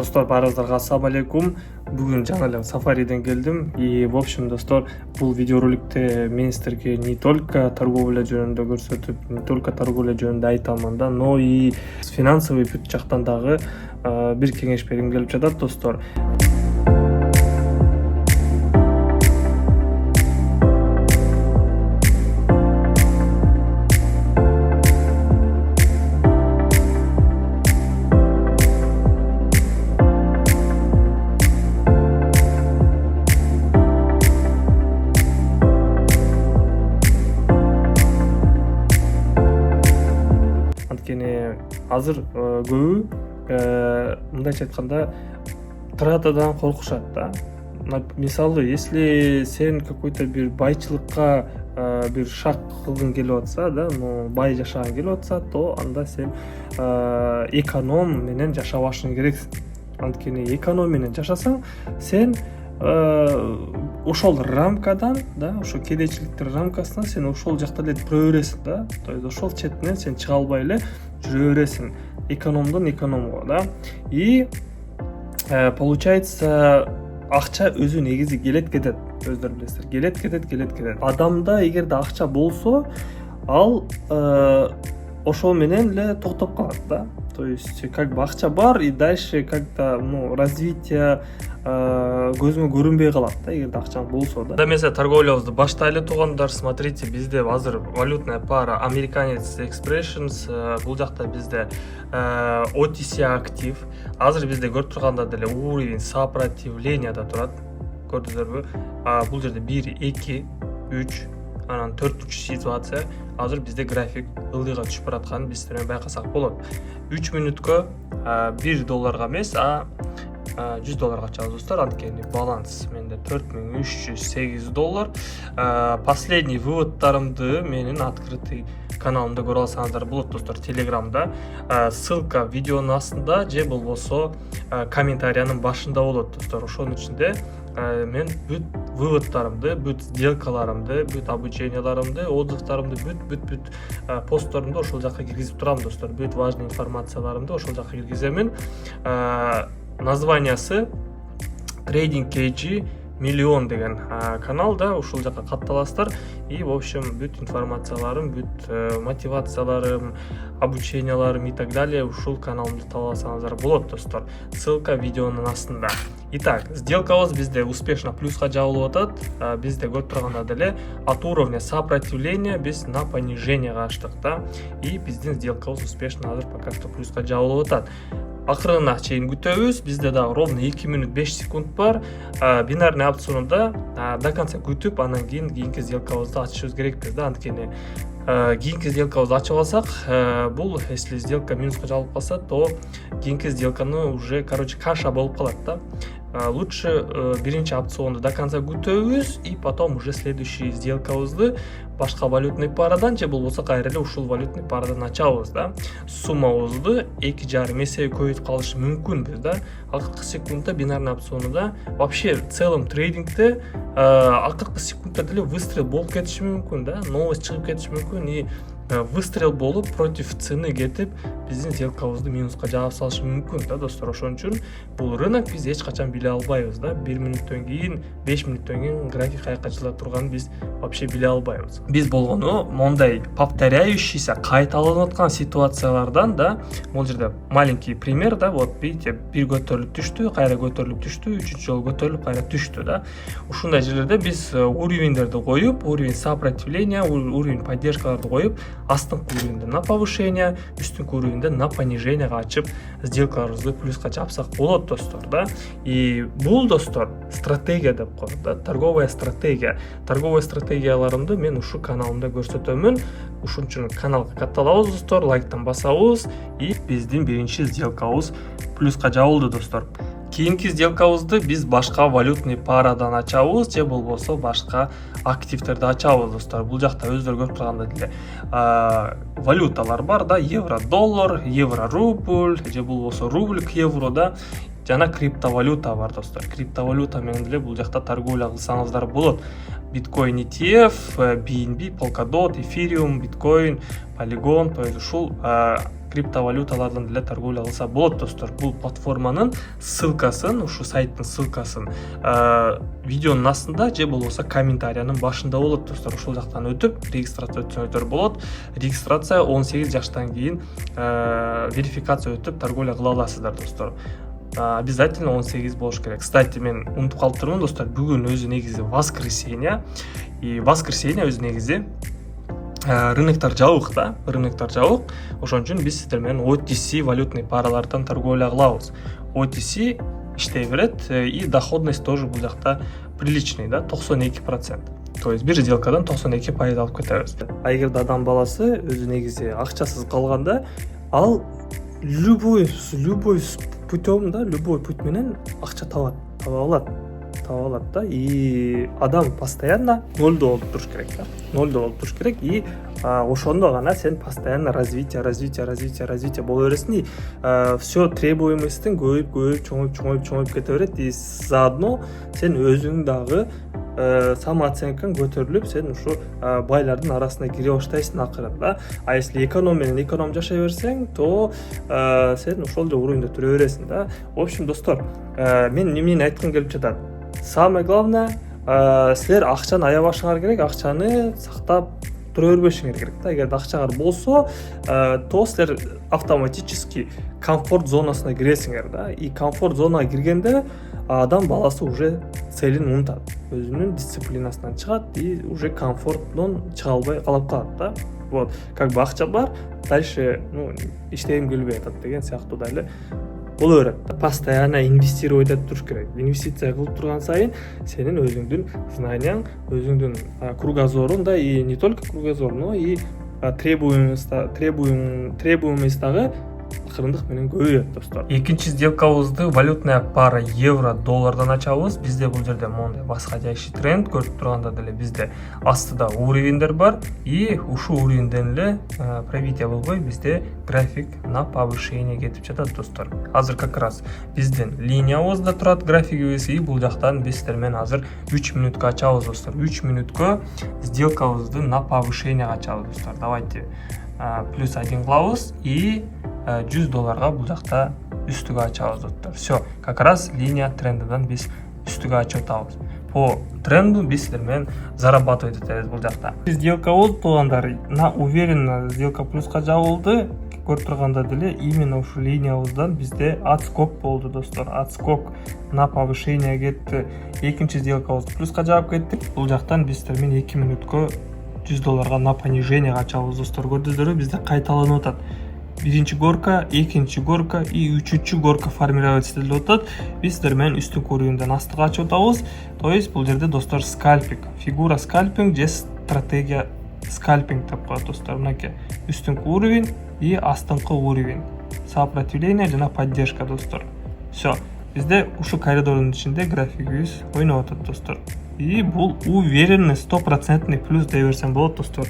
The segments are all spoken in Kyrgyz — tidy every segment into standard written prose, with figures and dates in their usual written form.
Достор, баарыңыздарга ассалам алейкум. Бүгүн жаңы эле сафариден келдим. И в общем, достор, бул видеороликте мен сиздерге не только торговля жөнүндө көрсөтүп, не только торговля жөнүндө айта алман да, но и финансовый бүт жактан дагы бир кеңеш бергим келип жатат, достор. Азыр көбү мындайча айтканда тратадан коркушат да. Мисалы, если сен какой-то бир байчылыкка бир шаг кылгың келип атса, да, бай жашагың келип атса, то анда сен эконом менен жашабашың керексиң. Анткени эконом менен жашасаң, сен ошол рамкадан, да, ошо кедейчиликтин рамкасынан сен ошол жакта эле тура бересиң, да. То есть ошол четинен сен чыга албай эле жүрө бересиң, экономдон экономго, да. И получается, акча өзү негизи келет кетет, өздөрү билесиздер. Келет кетет. Адамда эгерде акча болсо, ал ошол менен эле токтоп калат, да. То есть как бы акча бар и дальше как-то развитие көзүңө көрүнбөй калат да, эгерде акчаң болсо, да. Эмесе торговлябызды баштайлы туугандар, смотрите, бизде азыр валютная пара Americanets Expressions, бул жакта бизде OTC актив. Азыр бизде көрүп турганда деле уровень сопротивления да турат. Көрдүңүзбү? Бул жерде 1, 2, 3, анан 4 ситуация. Азыр бизде график ылдыйга түшүп баратканын биз сиздер менен байкасак болот. 3 мүнөткө $1 эмес, $100 ачабыз, достор. Анткени баланс менде $4308. Последний выводтарымды менин открытый каналымда көрө алсаңыздар болот, достор, Телеграмда. Ссылка видеонун астында же болбосо комментариянын башында болот, достор. Ошонун ичинде мен бүт выводтарымды, бүт сделкаларымды, бүт обученияларымды, отзывтарымды, бүт постторумду ошол жака киргизип турам, достор. Бүт важный информацияларымды ошол жака киргиземин. Названиясы Trading KG миллион деген канал, да, ушул жака катталасыздар. И в общем бүт информацияларым, бүт мотивацияларым, обученияларым и так далее ушул каналымды таба алсаңыздар болот, достор. Ссылка видеонун астында. Итак, сделкабыз бизде успешно плюска жабылып атат. Бизде көрүп турганда деле от уровня сопротивления биз на понижениега аштык, да. И биздин сделкабыз успешно азыр пока что плюска жабылып атат. Акырына чейин күтөбүз. Бизде дагы ровно 2 мүнөт 5 секунд бар. Бинарный опционда до конца күтүп, анан кийинки сделкабызды ачышыбыз керекпиз, да. Анткени кийинки сделкабызды ачып алсак, бул если сделка минуска жабылып калса, то кийинки сделканы уже, каша болуп калат, да. Лучше биринчи опционду до конца күтөбүз и потом уже следующий сделкабызды башка валютный парадан же болбосо кайра эле ушул валютный парадан ачабыз, да. Суммабызды 2,5 эсеге көбөйтүп калышы мүмкүнбүз, да. Акыркы секундда бинарный опционда вообще в целом трейдингде акыркы секундда деле выстрел болуп кетиши мүмкүн, да. Новость чыгып кетиши мүмкүн и выстрел болуп против цены кетип биздин сделкабызды минуска жаап салышы мүмкүн, да, достор. Ошон үчүн бул рынок биз эч качан биле албайбыз, да. 1 мүнөттөн кийин, 5 мүнөттөн кийин график каяка жыла турганын биз вообще биле албайбыз. Биз болгону мондай повторяющийся, кайталанып аткан ситуациялардан, да, бул жерде маленький пример, да, вот видите, бир көтөрүлүп түштү, кайра көтөрүлүп түштү, үчүнчү жолу көтөрүлүп кайра түштү, да. Ушундай жерлерде биз уровеньдерди коюп, уровень сопротивления, уровень поддержкаларды коюп, астыңкы уровеньде на повышение, үстүнкү уровеньде на понижениега ачып сделкаларыбызды плюска жапсак болот, достор, да. И бул, достор, стратегия деп коет, да, торговая стратегия. Торговая стратегияларымды мен ушул каналымда көрсөтөмүн. Ушун үчүн каналга катталабыз, достор, лайктан басабыз и биздин биринчи сделкабыз плюска жабылды, достор. Кийинки сделкабызды биз башка валютный парадан ачабыз же болбосо башка активтерди ачабыз, достор. Бул жакта өздөрү көрүп тургандай деле валюталар бар, да, евро-доллар, евро-рубль же болбосо рубль к евро, да. Жана криптовалюта бар, достор. Криптовалюта менен деле бул жакта торговля кылсаңыздар болот. Биткоин ETF, BNB, Polkadot, Ethereum, биткоин, Polygon, то есть ушул криптовалюталардан деле торговля кылса болот достор. Бул платформанын ссылкасын, ушу сайттын ссылкасын видеонун астында же болбосо комментариянын башында болот достор. Ошол жактан өтүп регистрация өтсөңүздөр болот. Регистрация 18 жаштан кийин верификация өтүп торговля кыла аласыздар достор. Обязательно 18 болуш керек. Кстати, мен унутуп калыптырмын достор, бүгүн өзү негизи воскресенье. И воскресенье өзү негизи рыноктор жабык да, рыноктор жабык. Ошон үчүн биз сиздер менен OTC валютный паралардан торговля кылабыз. OTC иштей берет и доходность тоже бул жакта приличный да, 92%. То есть бир сделкадан 92% алып кетебиз. А эгерде адам баласы өзү негизи акчасыз калганда, ал любой путем да, любой путь менен акча таба алат да, и адам постоянно нолдо болуп туруш керек да, нолдо болуп туруш керек, и ошондо гана сен постоянно развитие боло бересиң, и все требуемостьтин көбөйүп чоңоюп кете берет, и заодно сен өзүң дагы самооценкаң көтөрүлүп, сен ушу байлардын арасына кире баштайсың акырын да. А если эконом менен эконом жашай берсең, то сен ошол эле уровеньде турө бересиң да. В общем, достор, мен эмнени айткым келип жатат? Самое главное, силер акчаны аябашыңар керек, акчаны сактап тура бербешиңер керек да. Эгерде акчаңар болсо, то силер автоматически комфорт зонасына киресиңер да. И комфорт зонага киргенде адам баласы уже целин унутат, өзүнүн дисциплинасынан чыгат и уже комфорттон чыга албай калып калат да. Вот, как бы акча бар, дальше, иштегим келбей атат деген сыяктуу да эле боло берет. Постоянно инвестировать этип туруш керек. Инвестиция кылып турган сайын сенин өзүңдүн знанияң, өзүңдүн кругозорун да, и не только кругозор, но и требуемость дагы акырындык менен көбөйөт достор. Экинчи сделкабызды валютная пара евро доллардан ачабыз. Бизде бул жерде моундай восходящий тренд көрүп турганда деле бизде астыда уровеньдер бар, и ушул уровеньден эле пробитие болбой бизде график на повышение кетип жатат достор. Азыр как раз биздин линиябызда турат графигибиз, и бул жактан биз сиздер менен азыр 3 минутка ачабыз достор. 3 минутка сделкабызды на повышение ачабыз достор. Давайте плюс 1 кылабыз и $100 бул жакта үстүгө ачабыз достор. Все, как раз линия трендидан биз үстүгө ачып атабыз. По тренду биз сиздер менен зарабатывать этебиз бул жакта. Сделка болду туугандар, на уверенно сделка плюска жабылды. Көрүп турганда деле именно ушу линиябыздан бизде отскок болду достор. Отскок на повышение кетти. Экинчи сделкабызды плюска жабып кеттик. Бул жактан биз сиздер менен 2 минутка $100 на понижение ачабыз достор. Көрдүңүздөрбү, бизде кайталанып атат. Биринчи горка, экинчи горка и үчүнчү горка формировать этилип атат. Биз сиздер менен үстүнкү уровеньден астыга ачып атабыз. То есть бул жерде достор скальпинг, фигура скальпинг же стратегия скальпинг деп коет достор. Мынакей үстүнкү уровень и астыңкы уровень. Сопротивление жана поддержка достор. Все. Бизде ушу коридордун ичинде графигибиз ойноп атат достор. И бул уверенный 100% плюс дей берсем болот достор.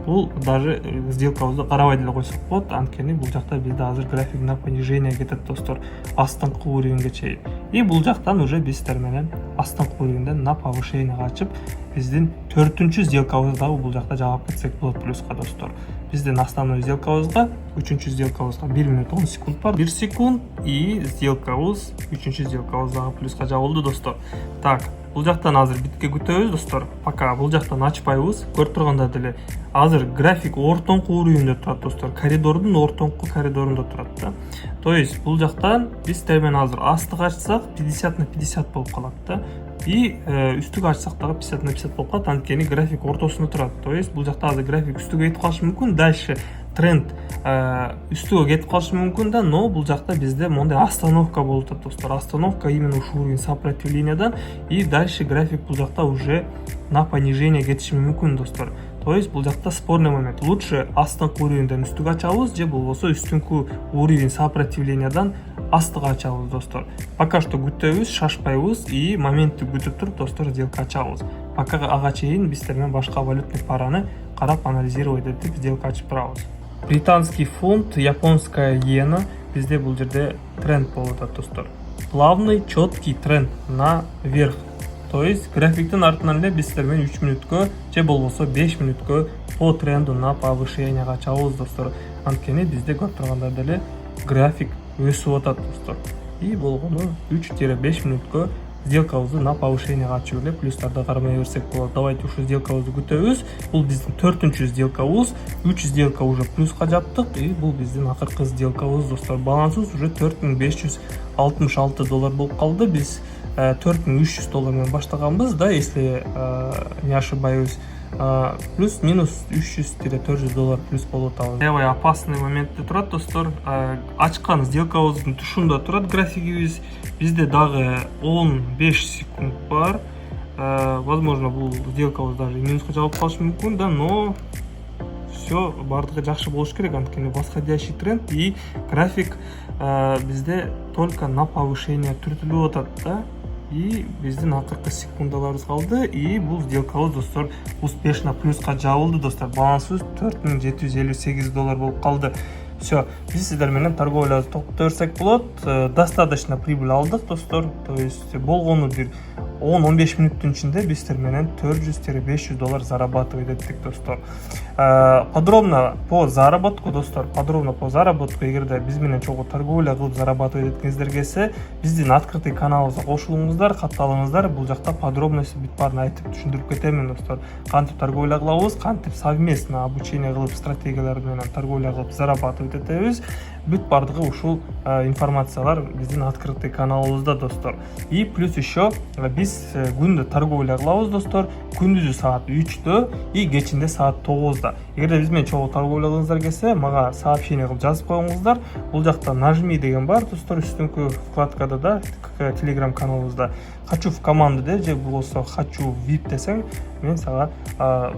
Бул даже сделкабызды карабай деле койсок болот, анткени бул жакта бизде азыр график на понижение кетет достор, астыңкы уровеньге чейин. И бул жактан уже биз сиздер менен астыңкы уровеньден на повышение ачып, биздин 4-үнчү сделкабызды дагы бул жакта жаап кетсек болот плюска достор. Биздин основной сделкабызга, 3-үнчү сделкабызга 1 минут 10 секунд бар. 1 секунд и сделкабыз, 3-үнчү сделкабыз дагы плюска жабылды достор. Так, бул жактан азыр битке күтөбүз достор. Пока бул жактан ачпайбыз. Көрүп турганда деле азыр график ортоңку уровеньде турат достор. Коридордун ортоңку коридорунда турат да. То есть бул жактан биз сиздер менен азыр астыга ачсак 50 на 50 болуп калат да. И үстүгө ачсак дагы 50 на 50 болуп калат, анткени график ортосунда турат. То есть бул жакта азыр график үстүгө кетип калышы мүмкүн, дальше тренд үстүгө кетип калышы мүмкүн да, но бул жакта бизде мондай остановка болуп атат достор. Остановка именно ушул уровень сопротивлениядан, и дальше график бул жакта уже на понижение кетиши мүмкүн достор. То есть бул жакта спорный момент. Лучше астыңкы уровеньден үстүгө ачабыз, же болбосо үстүнкү уровень сопротивлениядан астыга ачабыз достор. Пока что күтөбүз, шашпайбыз и моментти күтүп туруп достор сделка ачабыз. Пока ага чейин биз сиздер менен башка валютный параны карап анализировать этип сделка ачып турабыз. Британский фунт, японская иена, бизде бул жерде тренд болуп атат достор. Плавный, четкий тренд наверх. То есть графиктин артынан эле биз сиздер менен 3 минутка же болбосо 5 минутка по тренду на повышение ачабыз достор. анткени бизде көрүп тургандай деле график өсүп атат достор. И болгону 3-5 мүнөткө сделкабызды на повышениеге ачып эле плюстарды кармай берсек болот. Давайте ушул сделкабызды күтөбүз. Бул биздин 4-чү сделкабыз. 3 сделка уже плюска жаптык. И бул биздин акыркы сделкабыз достор. Балансыбыз уже $4566 болуп калды. Биз $4300 менен баштаганбыз да, если не ошибаюсь. Плюс-минус $300-400 плюс болуп атабыз. Аябай опасный моментте турат достор. Ачкан сделкабыздын тушунда турат графигибиз. Бизде дагы 15 секунд бар. Возможно, бул сделкабыз даже минуска жабылып калышы мүмкүн да, но все бардыгы жакшы болуш керек, анткени восходящий тренд и график бизде только на повышение түртүлүп атат да. И биздин акыркы секундаларыбыз калды. И бул сделкабыз достор успешно плюска жабылды достор. Балансыбыз $4758 болуп калды. Все, биз сиздер менен торговлябызды токтото берсек болот. Достаточно прибыль алдык достор. То есть болгону бир 10-15 мүнөттүн ичинде биз сиздер менен $400-500 зарабатывать эттик достор. Подробно по заработку достор, эгерде биз менен чогуу торговля кылып зарабатывать эткиңиздер келсе, биздин открытый каналыбызга кошулуңуздар, катталыңыздар. Бул жакта подробности бүт баарын айтып түшүндүрүп кетемин достор. Кантип торговля кылабыз, кантип совместно обучение кылып, стратегиялар менен торговля кылып зарабатывать этебиз. Бүт бардыгы ушул информациялар биздин открытый каналыбызда достор. И плюс еще биз күндө торговля кылабыз достор. Күндүзү саат 3-тө и кечинде саат 9-да. Эгерде биз менен чогуу торговля кылгыңыздар келсе, мага сообщение кылып жазып коюңуздар. Бул жакта нажми деген бар достор, үстүнкү вкладкада да, Telegram каналыбызда. Хочу в команду де же болбосо хочу в VIP десең, мен сага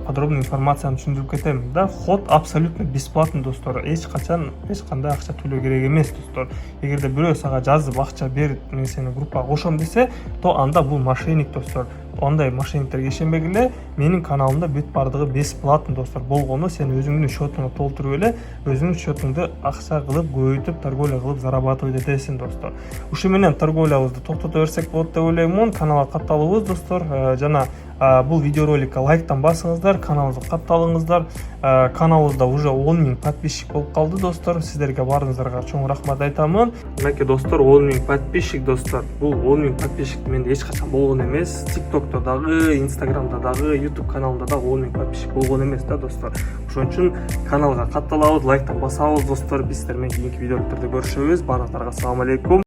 подробный информацияны түшүндүрүп кетем да. Вход абсолютно бесплатный достор. Эч кандай акча төлөө керек эмес достор. Эгерде бирөө сага жазып акча берип, мен сени группага кошом десе, то анда бул мошенник достор. Андай мошенниктерге ишенбегиле. Менин каналымда бүт бардыгы бесплатный достор. Болгону сен өзүңдүн счетуңа толтуруп эле, өзүңдүн счетуңду акча кылып, көбөйтүп, торговля кылып зарабатывать этесиң достор. Ушу менен торговлябызды токтото берсек болот деп ойлоймун. Каналга катталыңыз достор. Жана бул видеороликке лайктан басыңыздар, каналыбызга катталыңыздар. Каналыбызда уже 10 000 подписчик болуп калды достор. Сиздерге баарыңыздарга чоң рахмат айтамын. Мынакей достор, 10 000 подписчик достор. Бул 10 000 подписчик менде эч качан болгон эмес. TikTok'та дагы, Instagram'да дагы, YouTube каналымда дагы 10 000 подписчик болгон эмес да достор. Ошон үчүн каналга катталабыз, лайктан басабыз достор. Биз сиздер менен кийинки видеолордо көрүшөбүз. Баардыктарга салам алейкум.